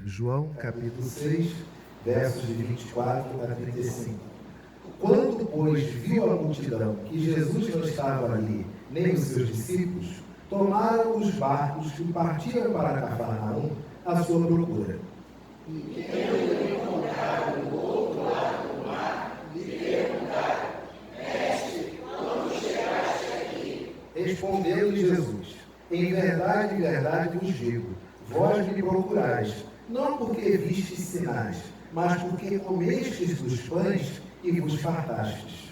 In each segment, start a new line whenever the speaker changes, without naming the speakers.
João, capítulo 6, versos de 24 a 35. Quando, pois, viu a multidão que Jesus não estava ali, nem os seus discípulos, tomaram os barcos e partiram para Cafarnaum à sua procura.
E tendo encontrado do outro lado do mar, lhe perguntaram: Mestre, quando chegaste aqui?
Respondeu-lhe Jesus: em verdade vos digo, vós me procurais, não porque vistes sinais, mas porque comestes dos pães e vos fartastes.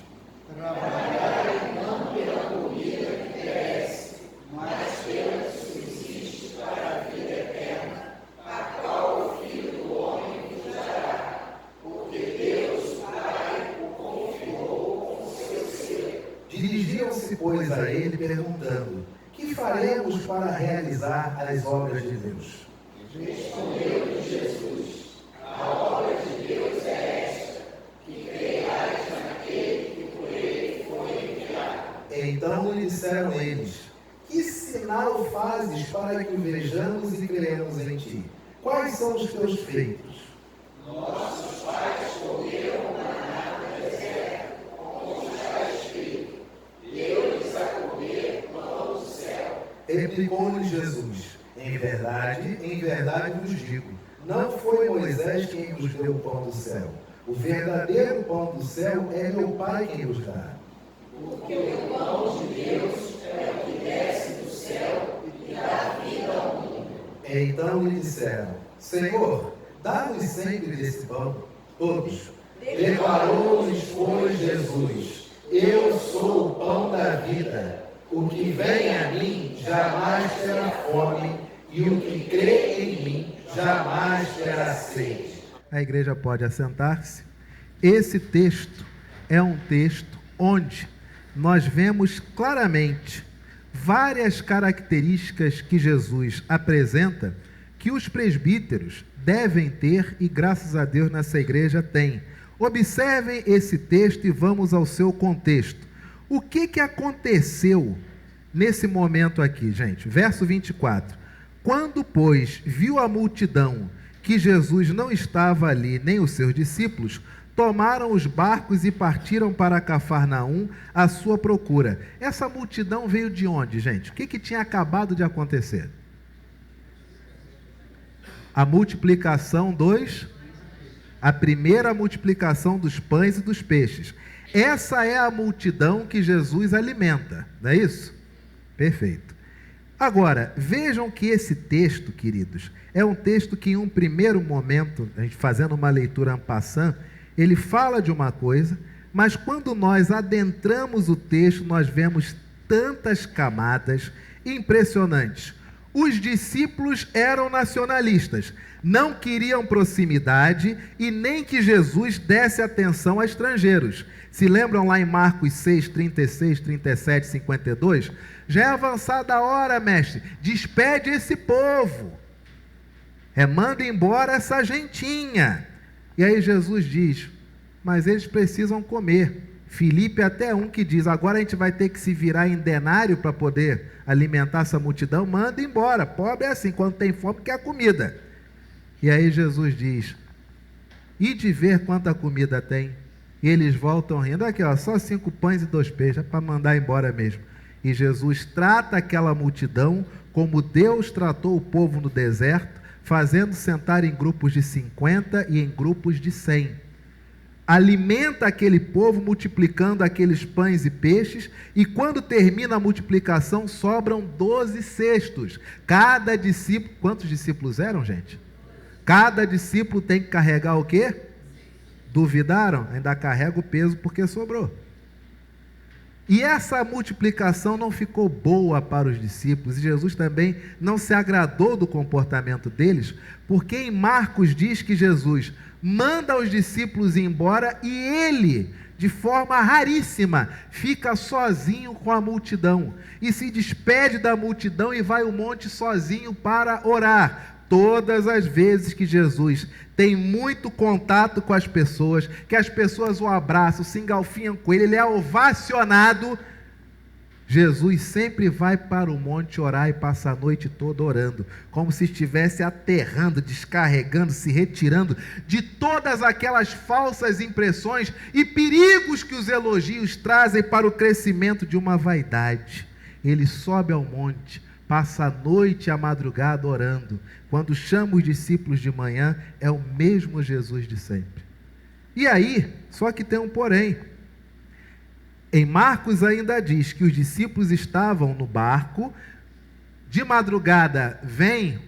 Trabalhai não pela comida que perece, mas pela que subsiste para a vida eterna, a qual o Filho do Homem vos dará, porque Deus Pai o confirmou com seu selo.
Dirigiam-se, pois, a ele, perguntando: que faremos para realizar as obras de Deus?
Respondeu-lhe Jesus: a obra de Deus é esta, que creiais naquele que por ele foi enviado.
Então lhe disseram eles: que sinal fazes para que o vejamos e cremos em ti? Quais são os teus feitos?
Nossos pais comeram o maná no deserto, como está escrito: deu-lhes a comer pão do céu.
Replicou-lhe Jesus: em verdade vos digo, não foi Moisés quem vos deu o pão do céu. O verdadeiro pão do céu é meu Pai quem vos dá.
Porque o pão de Deus é o que desce do céu e dá vida ao mundo.
Então lhe disseram: Senhor, dá-nos sempre desse pão. Todos. Declarou-lhes, pois, Jesus: eu sou o pão da vida. O que vem a mim jamais terá fome, e o que crê em mim jamais terá sede. A igreja pode assentar-se. Esse texto é um texto onde nós vemos claramente várias características que Jesus apresenta que os presbíteros devem ter e, graças a Deus, nessa igreja tem. Observem esse texto e vamos ao seu contexto. O que aconteceu nesse momento aqui, gente? Verso 24. Quando, pois, viu a multidão que Jesus não estava ali, nem os seus discípulos, tomaram os barcos e partiram para Cafarnaum à sua procura. Essa multidão veio de onde, gente? O que tinha acabado de acontecer? A multiplicação a primeira multiplicação dos pães e dos peixes. Essa é a multidão que Jesus alimenta, não é isso? Perfeito. Agora, vejam que esse texto, queridos, é um texto que em um primeiro momento, a gente fazendo uma leitura en passant, ele fala de uma coisa, mas quando nós adentramos o texto, nós vemos tantas camadas impressionantes. Os discípulos eram nacionalistas, não queriam proximidade e nem que Jesus desse atenção a estrangeiros. Se lembram lá em Marcos 6, 36, 37, 52? Já é avançada a hora, mestre, despede esse povo. Manda embora essa gentinha. E aí Jesus diz, mas eles precisam comer. Filipe até um que diz, agora a gente vai ter que se virar em denário para poder alimentar essa multidão, manda embora. Pobre é assim, quando tem fome quer comida. E aí Jesus diz, e de ver quanta comida tem? E eles voltam rindo, aqui ó, só 5 pães e 2 peixes, é para mandar embora mesmo. E Jesus trata aquela multidão como Deus tratou o povo no deserto, fazendo sentar em grupos de 50 e em grupos de 100. Alimenta aquele povo multiplicando aqueles pães e peixes, e quando termina a multiplicação sobram 12 cestos. Cada discípulo, quantos discípulos eram, gente? Cada discípulo tem que carregar o quê? Duvidaram? Ainda carrega o peso porque sobrou. E essa multiplicação não ficou boa para os discípulos, e Jesus também não se agradou do comportamento deles, porque em Marcos diz que Jesus manda os discípulos ir embora e ele, de forma raríssima, fica sozinho com a multidão e se despede da multidão e vai ao monte sozinho para orar. Todas as vezes que Jesus tem muito contato com as pessoas, que as pessoas o abraçam, se engalfinham com ele, ele é ovacionado, Jesus sempre vai para o monte orar e passa a noite toda orando, como se estivesse aterrando, descarregando, se retirando de todas aquelas falsas impressões e perigos que os elogios trazem para o crescimento de uma vaidade. Ele sobe ao monte, passa a noite e a madrugada orando. Quando chama os discípulos de manhã, é o mesmo Jesus de sempre. E aí, só que tem um porém. Em Marcos ainda diz que os discípulos estavam no barco, de madrugada vem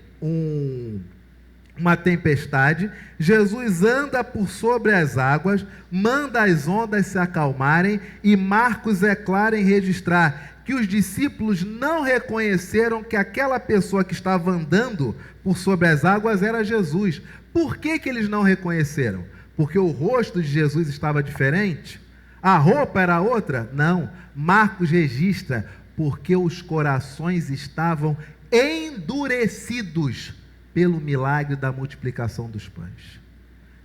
uma tempestade, Jesus anda por sobre as águas, manda as ondas se acalmarem, e Marcos é claro em registrar que os discípulos não reconheceram que aquela pessoa que estava andando por sobre as águas era Jesus. Por que eles não reconheceram? Porque o rosto de Jesus estava diferente? A roupa era outra? Não. Marcos registra porque os corações estavam endurecidos pelo milagre da multiplicação dos pães.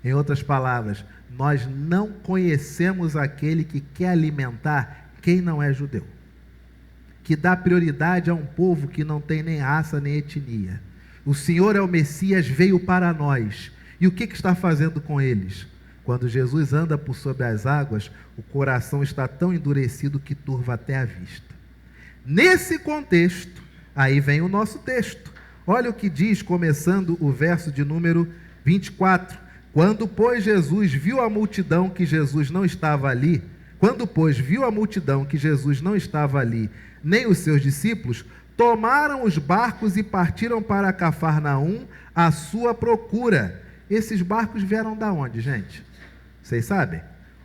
Em outras palavras, nós não conhecemos aquele que quer alimentar quem não é judeu, que dá prioridade a um povo que não tem nem raça nem etnia. O Senhor é o Messias, veio para nós. E o que está fazendo com eles? Quando Jesus anda por sobre as águas, o coração está tão endurecido que turva até a vista. Nesse contexto, aí vem o nosso texto. Olha o que diz, começando o verso de número 24. Quando, pois, viu a multidão que Jesus não estava ali, nem os seus discípulos, tomaram os barcos e partiram para Cafarnaum à sua procura. Esses barcos vieram da onde, gente? Vocês sabem?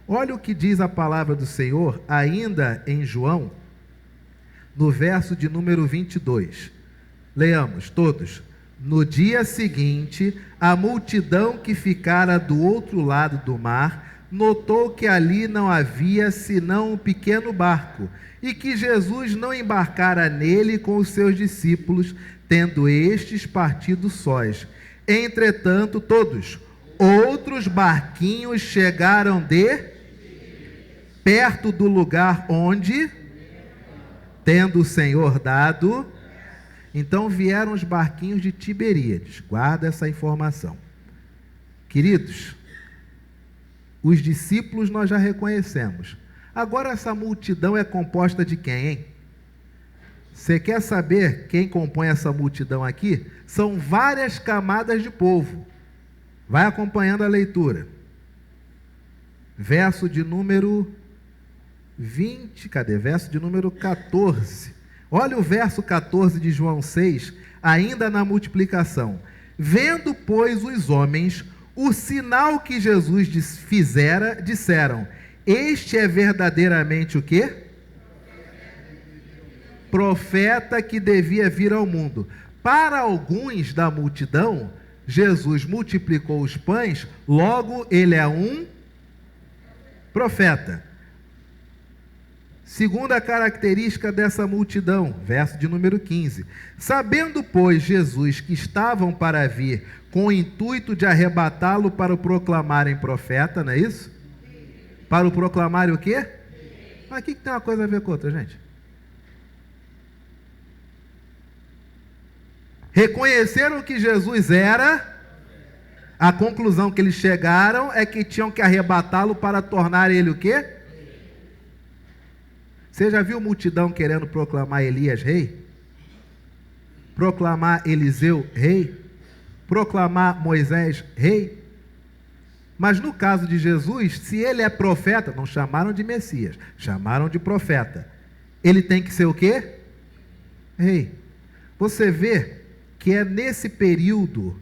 Olha o que diz a palavra do Senhor, ainda em João, no verso de número 22. Leamos todos. No dia seguinte, a multidão que ficara do outro lado do mar, notou que ali não havia senão um pequeno barco, e que Jesus não embarcara nele com os seus discípulos, tendo estes partido sós. Entretanto, todos outros barquinhos chegaram perto do lugar onde, tendo o Senhor dado. Então vieram os barquinhos de Tiberíades. Guarda essa informação. Queridos, os discípulos nós já reconhecemos. Agora essa multidão é composta de quem, hein? Você quer saber quem compõe essa multidão aqui? São várias camadas de povo. Vai acompanhando a leitura. Verso de número 20, Verso de número 14. Olha o verso 14 de João 6, ainda na multiplicação. Vendo, pois, os homens o sinal que Jesus fizera, disseram: este é verdadeiramente o quê? Profeta que devia vir ao mundo. Para alguns da multidão, Jesus multiplicou os pães, logo ele é um profeta. Segunda característica dessa multidão, verso de número 15. Sabendo, pois, Jesus que estavam para vir, com o intuito de arrebatá-lo para o proclamarem profeta, não é isso? Para o proclamarem o quê? Mas o que tem uma coisa a ver com outra, gente? Reconheceram que Jesus era, a conclusão que eles chegaram é que tinham que arrebatá-lo para tornar ele o quê? Você já viu multidão querendo proclamar Elias rei? Proclamar Eliseu rei? Proclamar Moisés rei? Mas no caso de Jesus, se ele é profeta, não chamaram de Messias, chamaram de profeta. Ele tem que ser o quê? Rei. Você vê que é nesse período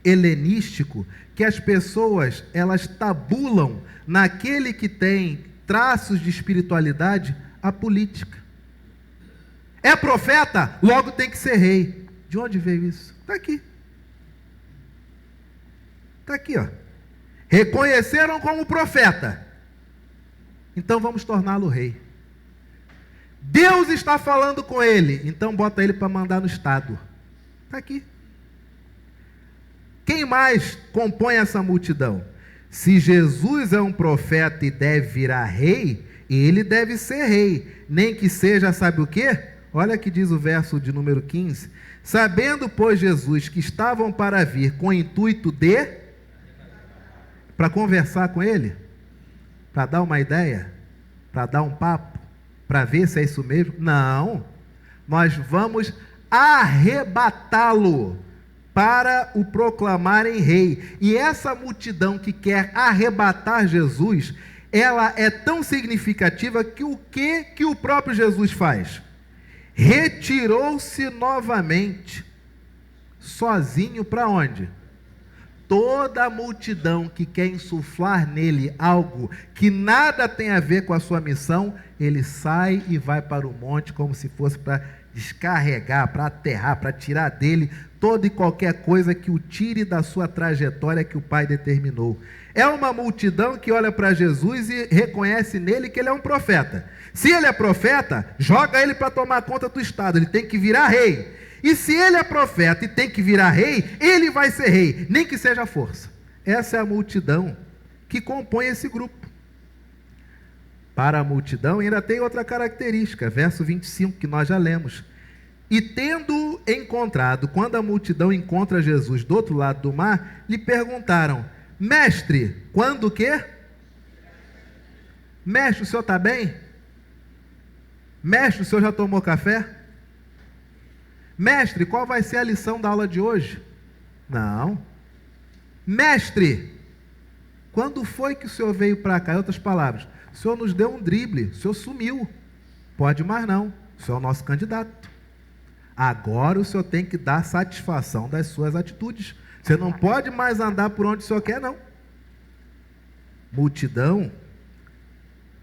helenístico que as pessoas, elas tabulam naquele que tem traços de espiritualidade a política. É profeta, logo tem que ser rei. De onde veio isso? Está aqui. Está aqui, ó. Reconheceram como profeta, então vamos torná-lo rei. Deus está falando com ele, então bota ele para mandar no estado. Está aqui. Quem mais compõe essa multidão? Se Jesus é um profeta e deve virar rei, ele deve ser rei, nem que seja, sabe o quê? Olha que diz o verso de número 15. Sabendo, pois, Jesus que estavam para vir com o intuito de... Para conversar com ele? Para dar uma ideia? Para dar um papo? Para ver se é isso mesmo? Não. Nós vamos arrebatá-lo para o proclamarem rei. E essa multidão que quer arrebatar Jesus, ela é tão significativa que o próprio Jesus faz? Retirou-se novamente, sozinho para onde? Toda a multidão que quer insuflar nele algo que nada tem a ver com a sua missão, ele sai e vai para o monte como se fosse para descarregar, para aterrar, para tirar dele toda e qualquer coisa que o tire da sua trajetória que o Pai determinou. É uma multidão que olha para Jesus e reconhece nele que ele é um profeta. Se ele é profeta, joga ele para tomar conta do Estado, ele tem que virar rei. E se ele é profeta e tem que virar rei, ele vai ser rei, nem que seja força. Essa é a multidão que compõe esse grupo. Para a multidão ainda tem outra característica, verso 25, que nós já lemos. E tendo encontrado, quando a multidão encontra Jesus do outro lado do mar, lhe perguntaram: mestre, quando o quê? Mestre, o senhor está bem? Mestre, o senhor já tomou café? Mestre, qual vai ser a lição da aula de hoje? Não. Mestre, quando foi que o senhor veio para cá? Em outras palavras, o senhor nos deu um drible, o senhor sumiu. Pode mais não, o senhor é o nosso candidato. Agora o senhor tem que dar satisfação das suas atitudes. Você não pode mais andar por onde o senhor quer, não. Multidão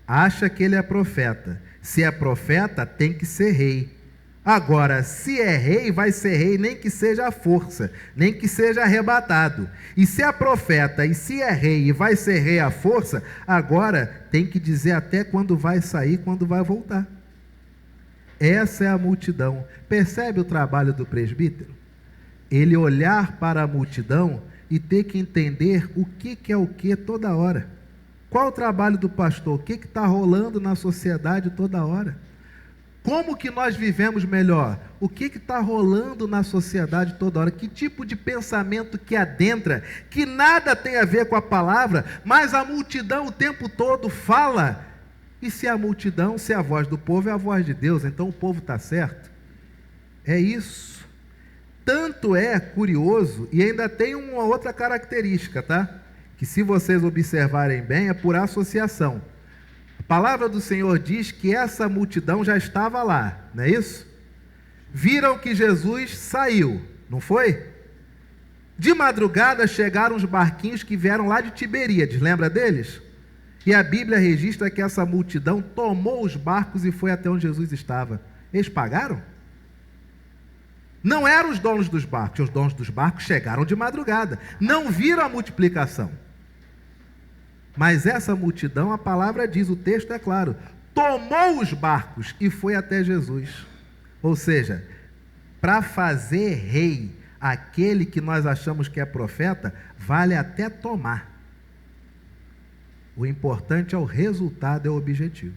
acha que ele é profeta. Se é profeta, tem que ser rei. Agora, se é rei, vai ser rei nem que seja à força, nem que seja arrebatado. E se é profeta, e se é rei, e vai ser rei à força, agora tem que dizer até quando vai sair, quando vai voltar. Essa é a multidão. Percebe o trabalho do presbítero? Ele olhar para a multidão e ter que entender o que é o que toda hora. Qual o trabalho do pastor? O que está rolando na sociedade toda hora? Como que nós vivemos melhor? O que está rolando na sociedade toda hora? Que tipo de pensamento que adentra, que nada tem a ver com a palavra, mas a multidão o tempo todo fala. E se a multidão, se a voz do povo é a voz de Deus, então o povo está certo? É isso. Tanto é curioso, e ainda tem uma outra característica, tá? Que se vocês observarem bem, é por associação. A palavra do Senhor diz que essa multidão já estava lá, não é isso? Viram que Jesus saiu, não foi? De madrugada chegaram os barquinhos que vieram lá de Tiberíades, lembra deles? E a Bíblia registra que essa multidão tomou os barcos e foi até onde Jesus estava. Eles pagaram? Não eram os donos dos barcos, os donos dos barcos chegaram de madrugada, não viram a multiplicação. Mas essa multidão, a palavra diz, o texto é claro, tomou os barcos e foi até Jesus. Ou seja, para fazer rei aquele que nós achamos que é profeta, vale até tomar. O importante é o resultado, é o objetivo.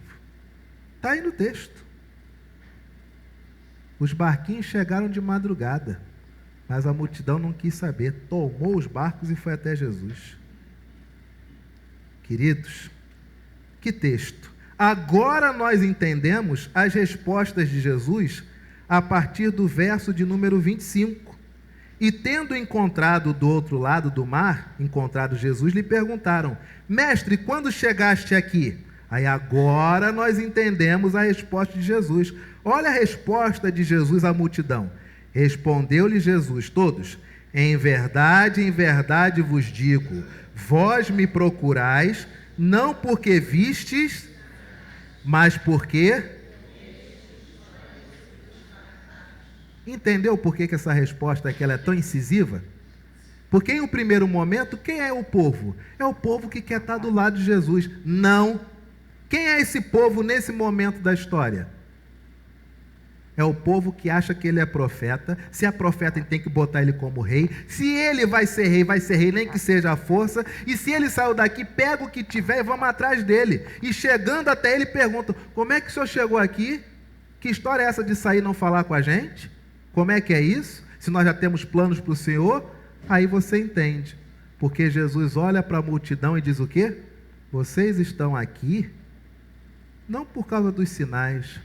Está aí no texto. Os barquinhos chegaram de madrugada, mas a multidão não quis saber, tomou os barcos e foi até Jesus. Queridos, que texto. Agora nós entendemos as respostas de Jesus a partir do verso de número 25. E tendo encontrado do outro lado do mar, encontrado Jesus, lhe perguntaram: mestre, quando chegaste aqui? Aí agora nós entendemos a resposta de Jesus. Olha a resposta de Jesus à multidão. Respondeu-lhe Jesus, todos: em verdade vos digo, vós me procurais, não porque vistes, mas porque... Entendeu por que essa resposta aqui ela é tão incisiva? Porque em um primeiro momento, quem é o povo? É o povo que quer estar do lado de Jesus. Não. Quem é esse povo nesse momento da história? É o povo que acha que ele é profeta. Se é profeta, ele tem que botar ele como rei. Se ele vai ser rei, nem que seja a força. E se ele saiu daqui, pega o que tiver e vamos atrás dele. E chegando até ele, perguntam: como é que o senhor chegou aqui? Que história é essa de sair e não falar com a gente? Como é que é isso? Se nós já temos planos para o senhor, aí você entende. Porque Jesus olha para a multidão e diz o quê? Vocês estão aqui não por causa dos sinais,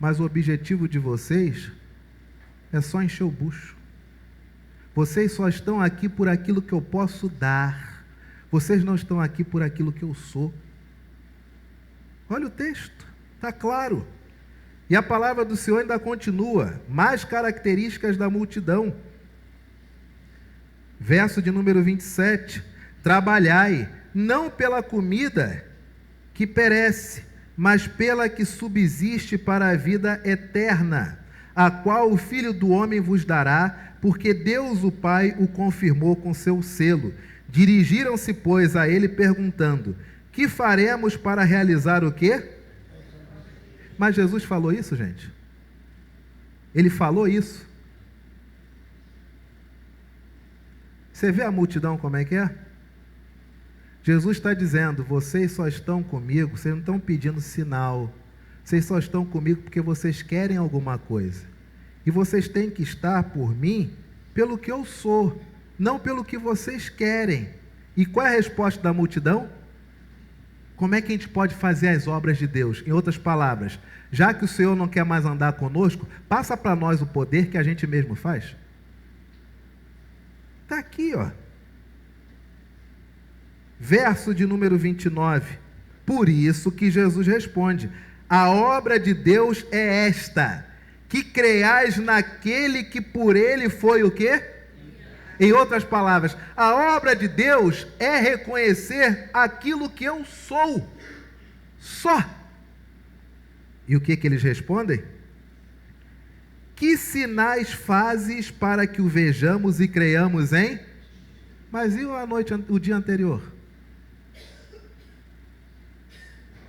mas o objetivo de vocês é só encher o bucho. Vocês só estão aqui por aquilo que eu posso dar. Vocês não estão aqui por aquilo que eu sou. Olha o texto, está claro. E a palavra do Senhor ainda continua. Mais características da multidão. Verso de número 27. Trabalhai, não pela comida que perece, mas pela que subsiste para a vida eterna, a qual o Filho do Homem vos dará, porque Deus o Pai o confirmou com seu selo. Dirigiram-se, pois, a ele perguntando: que faremos para realizar o quê? Mas Jesus falou isso, gente? Ele falou isso? Você vê a multidão como é que é? Jesus está dizendo: vocês só estão comigo, vocês não estão pedindo sinal, vocês só estão comigo porque vocês querem alguma coisa, e vocês têm que estar por mim pelo que eu sou, não pelo que vocês querem. E qual é a resposta da multidão? Como é que a gente pode fazer as obras de Deus? Em outras palavras, já que o Senhor não quer mais andar conosco, passa para nós o poder que a gente mesmo faz. Está aqui, ó. Verso de número 29. Por isso que Jesus responde: a obra de Deus é esta, que creiais naquele que por ele foi o quê? Em outras palavras, a obra de Deus é reconhecer aquilo que eu sou, só. E o que eles respondem? Que sinais fazes para que o vejamos e creiamos em? Mas e a noite, o dia anterior?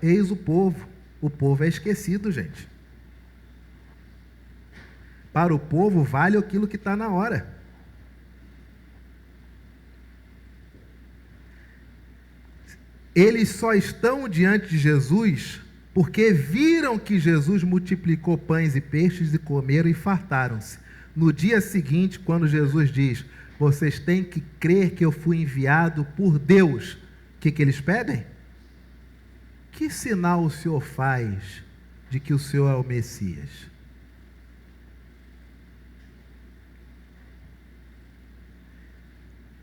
Eis o povo é esquecido, gente. Para o povo vale aquilo que está na hora. Eles só estão diante de Jesus porque viram que Jesus multiplicou pães e peixes e comeram e fartaram-se. No dia seguinte, quando Jesus diz: vocês têm que crer que eu fui enviado por Deus, o que eles pedem? Que sinal o Senhor faz de que o Senhor é o Messias?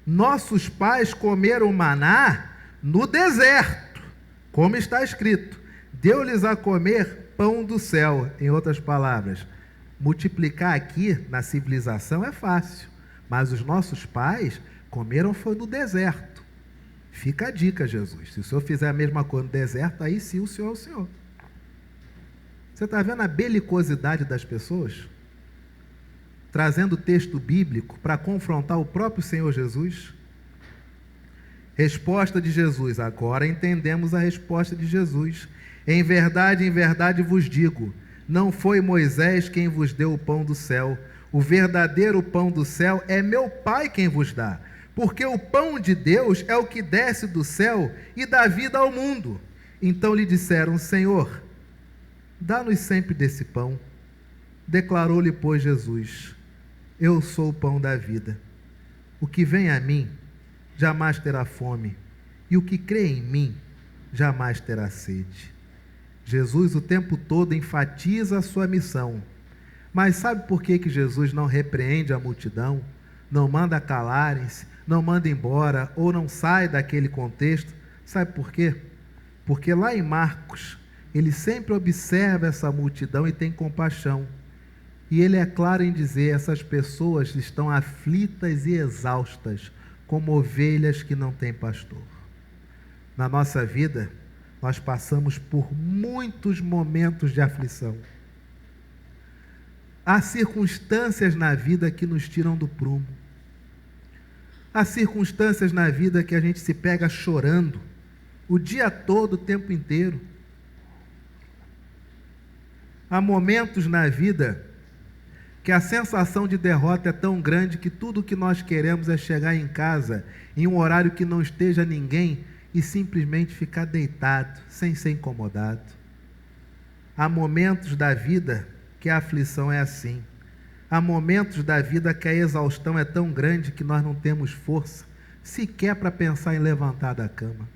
Nossos pais comeram maná no deserto, como está escrito: deu-lhes a comer pão do céu. Em outras palavras, multiplicar aqui na civilização é fácil, mas os nossos pais comeram foi no deserto. Fica a dica, Jesus: se o Senhor fizer a mesma coisa no deserto, aí sim o Senhor é o Senhor. Você está vendo a belicosidade das pessoas? Trazendo o texto bíblico para confrontar o próprio Senhor Jesus. Resposta de Jesus. Agora entendemos a resposta de Jesus. Em verdade vos digo, não foi Moisés quem vos deu o pão do céu. O verdadeiro pão do céu é meu Pai quem vos dá. Porque o pão de Deus é o que desce do céu e dá vida ao mundo. Então lhe disseram: Senhor, dá-nos sempre desse pão. Declarou-lhe, pois, Jesus: eu sou o pão da vida. O que vem a mim jamais terá fome, e o que crê em mim jamais terá sede. Jesus o tempo todo enfatiza a sua missão. Mas sabe por que Jesus não repreende a multidão, não manda calarem-se, não manda embora ou não sai daquele contexto? Sabe por quê? Porque lá em Marcos, ele sempre observa essa multidão e tem compaixão. E ele é claro em dizer: essas pessoas estão aflitas e exaustas, como ovelhas que não têm pastor. Na nossa vida, nós passamos por muitos momentos de aflição. Há circunstâncias na vida que nos tiram do prumo. Há circunstâncias na vida que a gente se pega chorando o dia todo, o tempo inteiro. Há momentos na vida que a sensação de derrota é tão grande que tudo o que nós queremos é chegar em casa em um horário que não esteja ninguém e simplesmente ficar deitado, sem ser incomodado. Há momentos da vida que a aflição é assim. Há momentos da vida que a exaustão é tão grande que nós não temos força sequer para pensar em levantar da cama.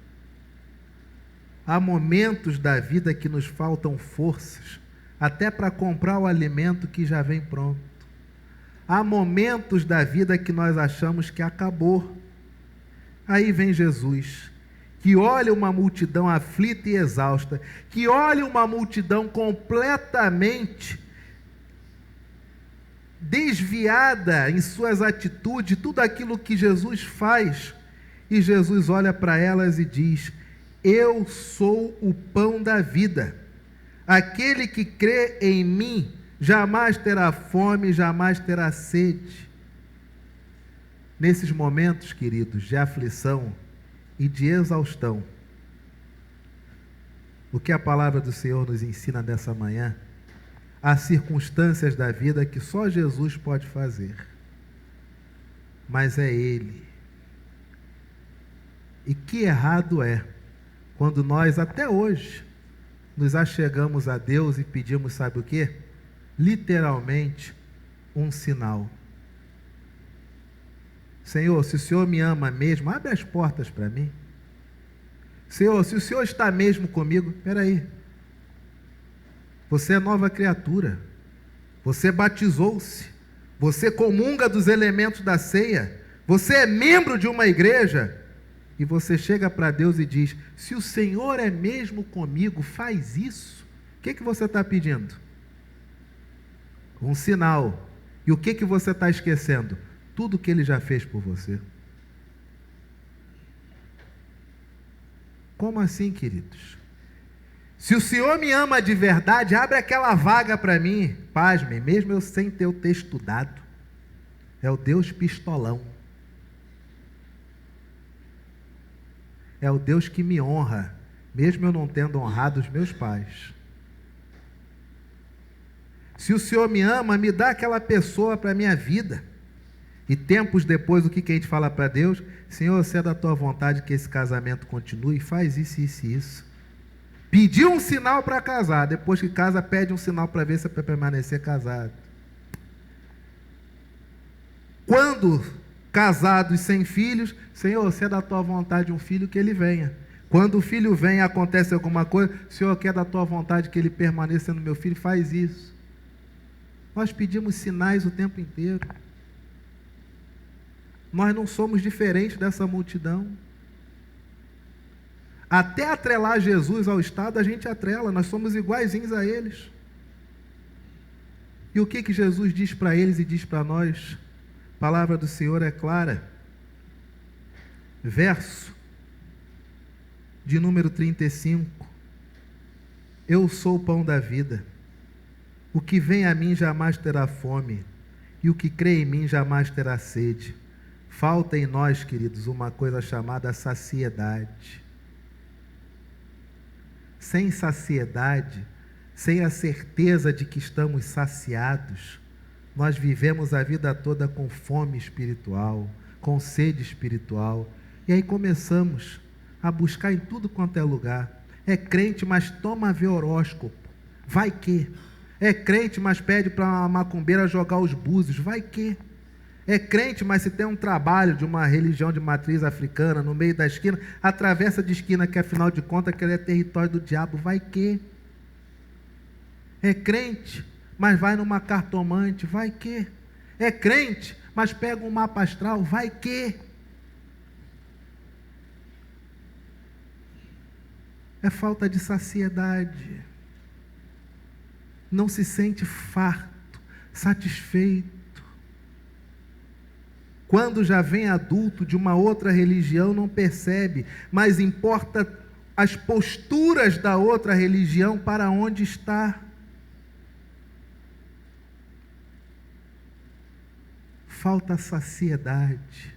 Há momentos da vida que nos faltam forças até para comprar o alimento que já vem pronto. Há momentos da vida que nós achamos que acabou. Aí vem Jesus, que olha uma multidão aflita e exausta, que olha uma multidão completamente desviada em suas atitudes, tudo aquilo que Jesus faz, e Jesus olha para elas e diz: eu sou o pão da vida. Aquele que crê em mim jamais terá fome, jamais terá sede. Nesses momentos, queridos, de aflição e de exaustão, o que a palavra do Senhor nos ensina nessa manhã? Há circunstâncias da vida que só Jesus pode fazer, mas é Ele. E que errado é quando nós, até hoje, nos achegamos a Deus e pedimos, sabe o quê? Literalmente, um sinal. Senhor, se o Senhor me ama mesmo, abre as portas para mim. Senhor, se o Senhor está mesmo comigo, espera aí. Você é nova criatura. Você batizou-se. Você comunga dos elementos da ceia. Você é membro de uma igreja. E você chega para Deus e diz: se o Senhor é mesmo comigo, faz isso. O que você está pedindo? Um sinal. E o que você está esquecendo? Tudo que Ele já fez por você. Como assim, queridos? Se o Senhor me ama de verdade, abre aquela vaga para mim. Pasmem, mesmo eu sem ter o ter estudado. É o Deus pistolão. É o Deus que me honra, mesmo eu não tendo honrado os meus pais. Se o Senhor me ama, me dá aquela pessoa para a minha vida. E tempos depois, o que a gente fala para Deus? Senhor, se é da tua vontade que esse casamento continue, faz isso, isso e isso. Pediu um sinal para casar, depois que casa, pede um sinal para ver se é para permanecer casado. Quando casados sem filhos, Senhor, se é da tua vontade um filho, que ele venha. Quando o filho vem e acontece alguma coisa, Senhor, que é da tua vontade que ele permaneça no meu filho, faz isso. Nós pedimos sinais o tempo inteiro. Nós não somos diferentes dessa multidão. Até atrelar Jesus ao Estado, a gente atrela, nós somos iguaizinhos a eles. E o que Jesus diz para eles e diz para nós? A palavra do Senhor é clara. Verso de número 35. Eu sou o pão da vida. O que vem a mim jamais terá fome, e o que crê em mim jamais terá sede. Falta em nós, queridos, uma coisa chamada saciedade. Sem saciedade, sem a certeza de que estamos saciados, nós vivemos a vida toda com fome espiritual, com sede espiritual, e aí começamos a buscar em tudo quanto é lugar. É crente, mas toma ver horóscopo, vai que. É crente, mas pede para uma macumbeira jogar os búzios, vai que. É crente, mas se tem um trabalho de uma religião de matriz africana no meio da esquina, atravessa de esquina, que afinal de contas aquele é território do diabo, vai que. É crente, mas vai numa cartomante, vai que. É crente, mas pega um mapa astral, vai que. É falta de saciedade. Não se sente farto, satisfeito. Quando já vem adulto de uma outra religião, não percebe, mas importa as posturas da outra religião para onde está. Falta saciedade.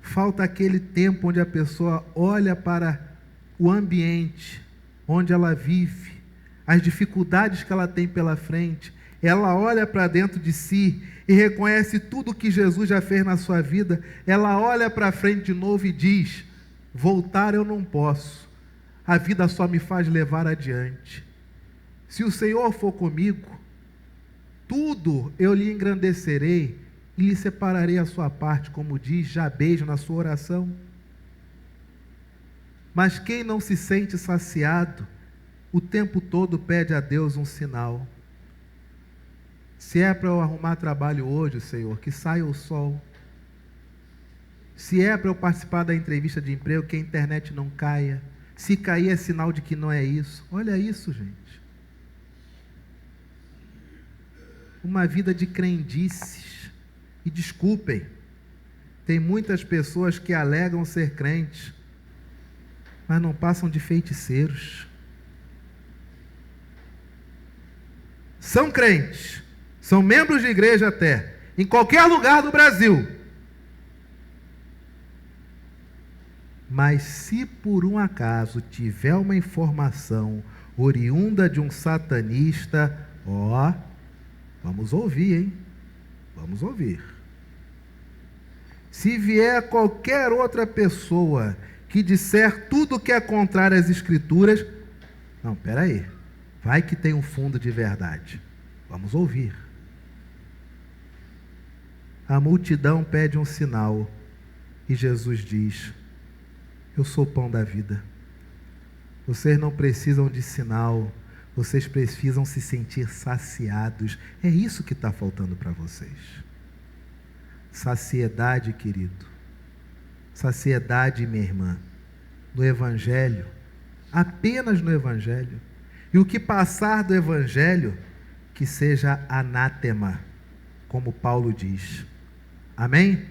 Falta aquele tempo onde a pessoa olha para o ambiente onde ela vive, as dificuldades que ela tem pela frente, ela olha para dentro de si e reconhece tudo que Jesus já fez na sua vida, ela olha para frente de novo e diz: voltar eu não posso, a vida só me faz levar adiante. Se o Senhor for comigo, tudo eu lhe engrandecerei e lhe separarei a sua parte, como diz Jabez na sua oração. Mas quem não se sente saciado, o tempo todo pede a Deus um sinal. Se é para eu arrumar trabalho hoje, Senhor, que saia o sol. Se é para eu participar da entrevista de emprego, que a internet não caia. Se cair é sinal de que não é isso. Olha isso, gente. Uma vida de crendices. E desculpem, tem muitas pessoas que alegam ser crentes, mas não passam de feiticeiros. São crentes, são membros de igreja até, em qualquer lugar do Brasil. Mas se por um acaso tiver uma informação oriunda de um satanista, vamos ouvir, hein? Vamos ouvir. Se vier qualquer outra pessoa que disser tudo que é contrário às Escrituras, não, peraí, vai que tem um fundo de verdade. Vamos ouvir. A multidão pede um sinal e Jesus diz: eu sou o pão da vida. Vocês não precisam de sinal, vocês precisam se sentir saciados. É isso que está faltando para vocês. Saciedade, querido. Saciedade, minha irmã. No Evangelho. Apenas no Evangelho. E o que passar do Evangelho, que seja anátema, como Paulo diz. Amém?